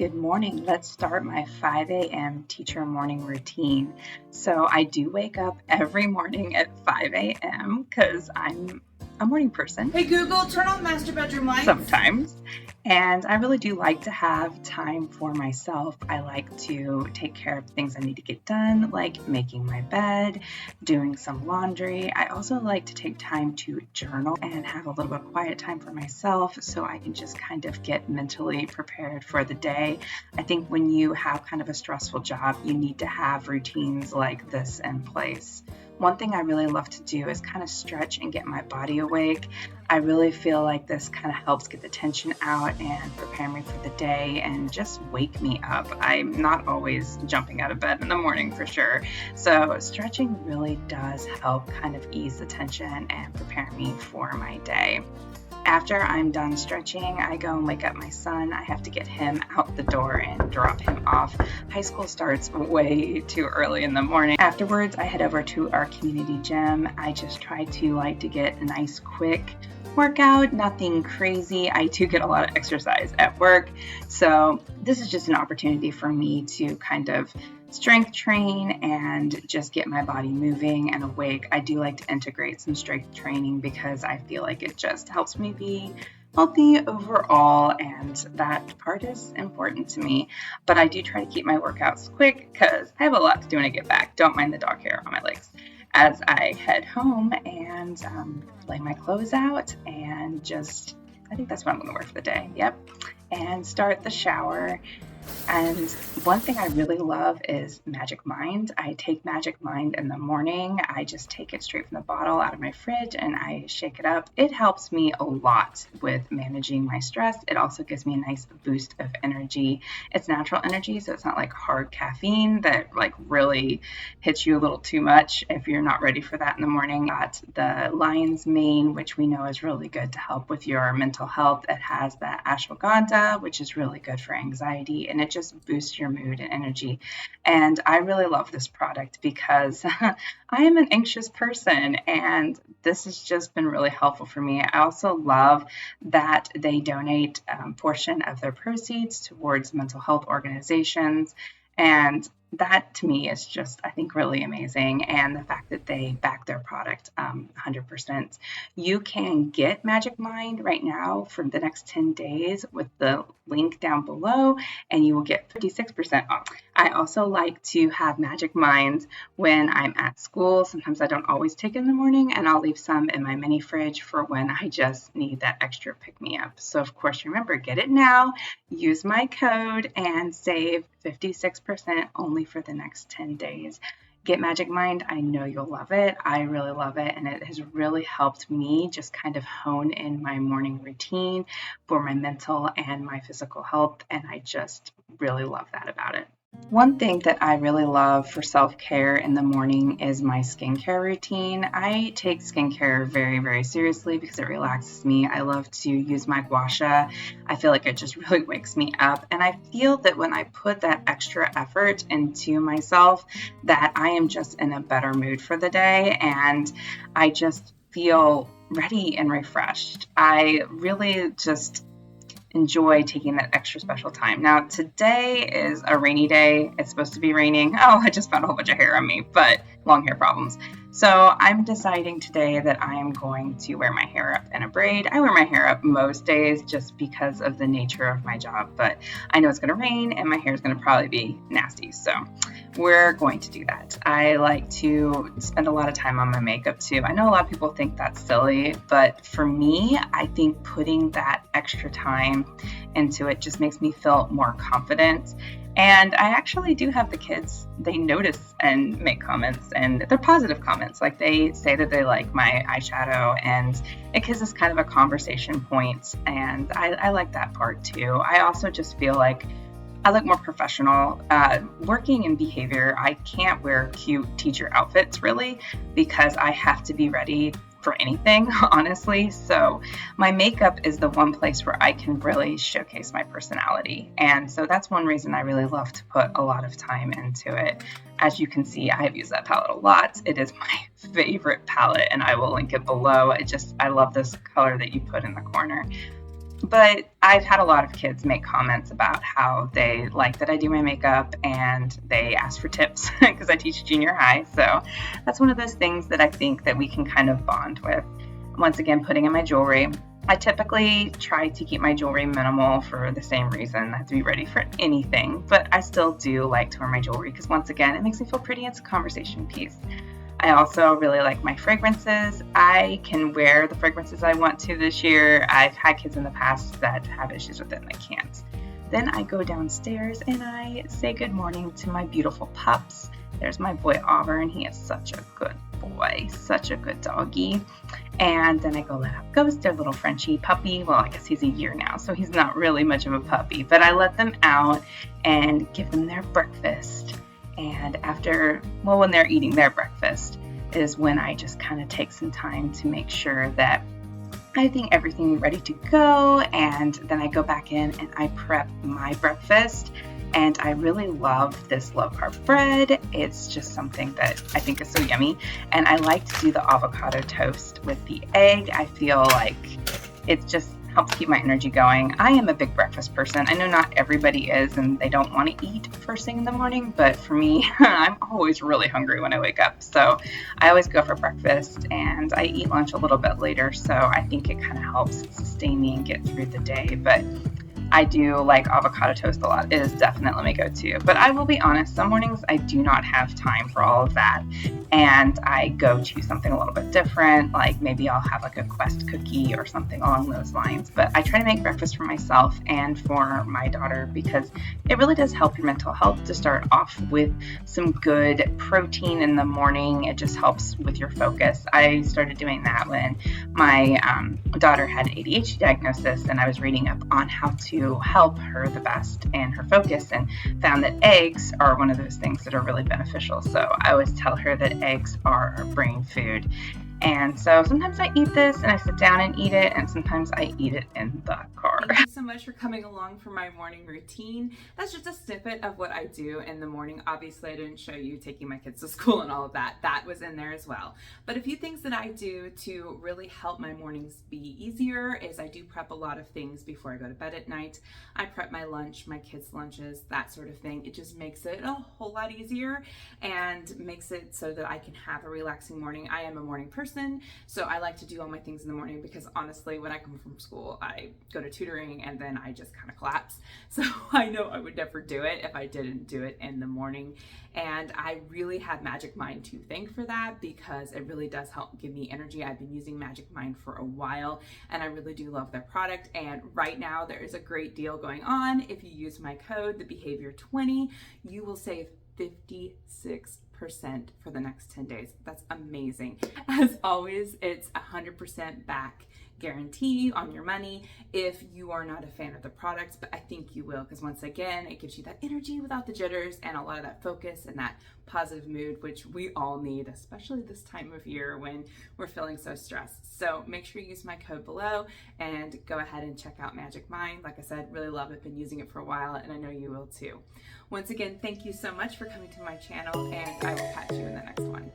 Good morning. Let's start my 5 a.m. teacher morning routine. So I do wake up every morning at 5 a.m. because I'm a morning person. Hey Google, turn on master bedroom lights. Sometimes. And I really do like to have time for myself. I like to take care of things I need to get done, like making my bed, doing some laundry. I also like to take time to journal and have a little bit of quiet time for myself so I can just kind of get mentally prepared for the day. I think when you have kind of a stressful job, you need to have routines like this in place. One thing I really love to do is kind of stretch and get my body awake. I really feel like this kind of helps get the tension out and prepare me for the day and just wake me up. I'm not always jumping out of bed in the morning for sure. So stretching really does help kind of ease the tension and prepare me for my day. After I'm done stretching, I go and wake up my son. I have to get him out the door and drop him off. High school starts way too early in the morning. Afterwards, I head over to our community gym. I just try to get a nice quick workout, nothing crazy. I do get a lot of exercise at work. So this is just an opportunity for me to kind of strength train and just get my body moving and awake. I do like to integrate some strength training because I feel like it just helps me be healthy overall, and that part is important to me. But I do try to keep my workouts quick because I have a lot to do when I get back. Don't mind the dog hair on my legs. As I head home and lay my clothes out and I think that's what I'm going to wear for the day. Yep. And start the shower. And one thing I really love is Magic Mind. I take Magic Mind in the morning. I just take it straight from the bottle out of my fridge and I shake it up. It helps me a lot with managing my stress. It also gives me a nice boost of energy. It's natural energy, so it's not like hard caffeine that really hits you a little too much if you're not ready for that in the morning. Got the lion's mane, which we know is really good to help with your mental health. It has the ashwagandha, which is really good for anxiety, and it just boosts your mood and energy. And I really love this product because I am an anxious person, and this has just been really helpful for me. I also love that they donate a portion of their proceeds towards mental health organizations. And that to me is just, I think, really amazing. And the fact that they back their product 100%. You can get Magic Mind right now for the next 10 days with the link down below, and you will get 56% off. I also like to have Magic Minds when I'm at school. Sometimes I don't always take it in the morning, and I'll leave some in my mini fridge for when I just need that extra pick-me-up. So of course, remember, get it now, use my code, and save 56% only for the next 10 days. Get Magic Mind. I know you'll love it. I really love it, and it has really helped me just kind of hone in my morning routine for my mental and my physical health, and I just really love that about it. One thing that I really love for self-care in the morning is my skincare routine. I take skincare very, very seriously because it relaxes me. I love to use my gua sha. I feel like it just really wakes me up. And I feel that when I put that extra effort into myself, that I am just in a better mood for the day. And I just feel ready and refreshed. I really just enjoy taking that extra special time. Now, today is a rainy day. It's supposed to be raining. Oh, I just found a whole bunch of hair on me, but long hair problems. So I'm deciding today that I am going to wear my hair up in a braid. I wear my hair up most days just because of the nature of my job, but I know it's going to rain and my hair is going to probably be nasty. So we're going to do that. I like to spend a lot of time on my makeup too. I know a lot of people think that's silly, but for me, I think putting that extra time into it just makes me feel more confident. And I actually do have the kids, they notice and make comments, and they're positive comments. Like, they say that they like my eyeshadow, and it gives us kind of a conversation point. And I like that part too. I also just feel like I look more professional. Working in behavior, I can't wear cute teacher outfits really because I have to be ready for anything, honestly. So my makeup is the one place where I can really showcase my personality. And so that's one reason I really love to put a lot of time into it. As you can see, I have used that palette a lot. It is my favorite palette, and I will link it below. I love this color that you put in the corner. But I've had a lot of kids make comments about how they like that I do my makeup and they ask for tips because I teach junior high. So that's one of those things that I think that we can kind of bond with. Once again, putting in my jewelry. I typically try to keep my jewelry minimal for the same reason. I have to be ready for anything, but I still do like to wear my jewelry because once again, it makes me feel pretty. It's a conversation piece. I also really like my fragrances. I can wear the fragrances I want to this year. I've had kids in the past that have issues with it and I can't. Then I go downstairs and I say good morning to my beautiful pups. There's my boy Auburn. He is such a good boy, such a good doggy. And then I go let out Ghost, their little Frenchie puppy. Well, I guess he's a year now, so he's not really much of a puppy, but I let them out and give them their breakfast. And when they're eating their breakfast is when I just kind of take some time to make sure that I think everything is ready to go. And then I go back in and I prep my breakfast. And I really love this low carb bread. It's just something that I think is so yummy. And I like to do the avocado toast with the egg. I feel like it just helps keep my energy going. I am a big breakfast person. I know not everybody is and they don't want to eat first thing in the morning, but for me, I'm always really hungry when I wake up. So I always go for breakfast and I eat lunch a little bit later. So I think it kind of helps sustain me and get through the day. But I do like avocado toast a lot. It is definitely my go-to. But I will be honest, some mornings I do not have time for all of that. And I go to something a little bit different. Like maybe I'll have like a Quest cookie or something along those lines. But I try to make breakfast for myself and for my daughter because it really does help your mental health to start off with some good protein in the morning. It just helps with your focus. I started doing that when my daughter had an ADHD diagnosis and I was reading up on how to help her the best and her focus and found that eggs are one of those things that are really beneficial. So I always tell her that eggs are our brain food. And so sometimes I eat this and I sit down and eat it, and sometimes I eat it in the car. Thank you so much for coming along for my morning routine. That's just a snippet of what I do in the morning. Obviously, I didn't show you taking my kids to school and all of that. That was in there as well. But a few things that I do to really help my mornings be easier is I do prep a lot of things before I go to bed at night. I prep my lunch, my kids' lunches, that sort of thing. It just makes it a whole lot easier and makes it so that I can have a relaxing morning. I am a morning person, so I like to do all my things in the morning because honestly, when I come from school, I go to tutoring and then I just kind of collapse. So I know I would never do it if I didn't do it in the morning. And I really have Magic Mind to thank for that because it really does help give me energy. I've been using Magic Mind for a while and I really do love their product. And right now there is a great deal going on. If you use my code, Thebehavior20, you will save 56% for the next 10 days. That's amazing. As always, it's 100% back guarantee on your money if you are not a fan of the products, but I think you will because once again, it gives you that energy without the jitters and a lot of that focus and that positive mood, which we all need, especially this time of year when we're feeling so stressed. So make sure you use my code below and go ahead and check out Magic Mind. Like I said, really love it, been using it for a while and I know you will too. Once again, thank you so much for coming to my channel and I will catch you in the next one.